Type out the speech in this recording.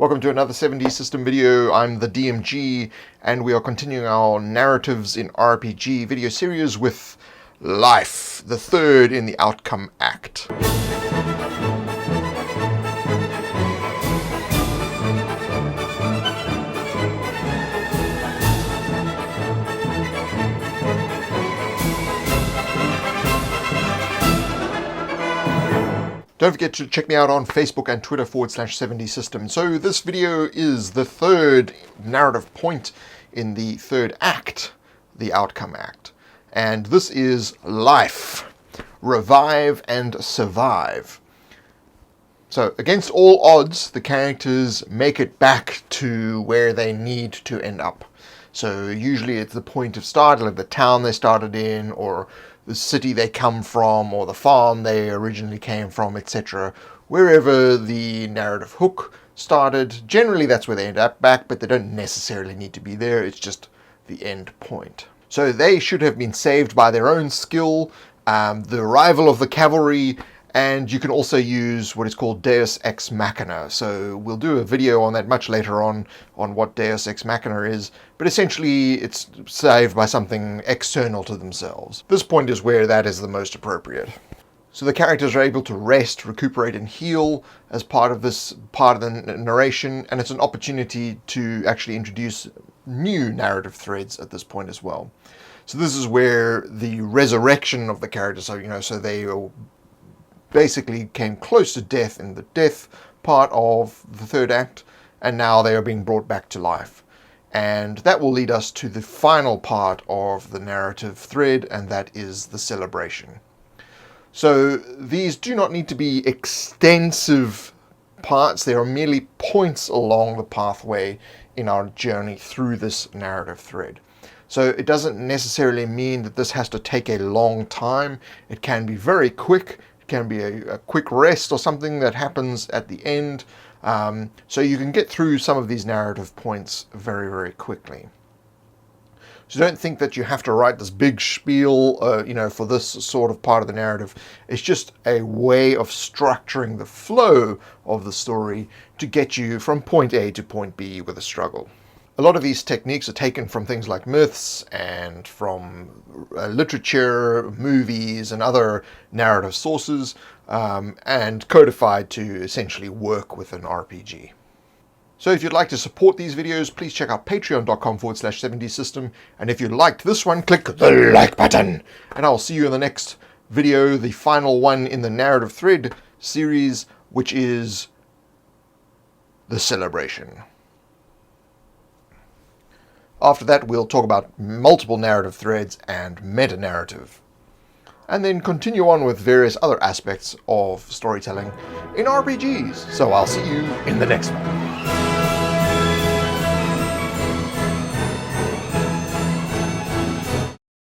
Welcome to another 7D System video. I'm the DMG, and we are continuing our Narratives in RPG video series with Life, the third in the Outcome Act. Don't forget to check me out on Facebook and Twitter /7D System. So this video is the third narrative point in the third act, the Outcome Act. And this is Life, Revive and Survive. So against all odds, the characters make it back to where they need to end up. So usually it's the point of start, like the town they started in, or the city they come from, or the farm they originally came from, etc. Wherever the narrative hook started, generally that's where they end up back, but they don't necessarily need to be there. It's just the end point. So they should have been saved by their own skill, the arrival of the cavalry, and you can also use what is called Deus Ex Machina. So we'll do a video on that much later on what Deus Ex Machina is, but essentially it's saved by something external to themselves. This point is where that is the most appropriate. So the characters are able to rest, recuperate, and heal as part of this part of the narration, and it's an opportunity to actually introduce new narrative threads at this point as well. So this is where the resurrection of the characters, so they basically came close to death in the death part of the third act, and now they are being brought back to life. And that will lead us to the final part of the narrative thread, and that is the celebration. So these do not need to be extensive parts. They are merely points along the pathway in our journey through this narrative thread. So it doesn't necessarily mean that this has to take a long time. It can be very quick. Can be a quick rest or something that happens at the end. So you can get through some of these narrative points very, very quickly. So don't think that you have to write this big spiel, for this sort of part of the narrative. It's just a way of structuring the flow of the story to get you from point A to point B with a struggle. A lot of these techniques are taken from things like myths and from literature, movies, and other narrative sources, and codified to essentially work with an RPG. So if you'd like to support these videos, please check out patreon.com/7D System. And if you liked this one, click the like button. And I'll see you in the next video, the final one in the narrative thread series, which is the celebration. After that, we'll talk about multiple narrative threads and meta-narrative, and then continue on with various other aspects of storytelling in RPGs. So I'll see you in the next one.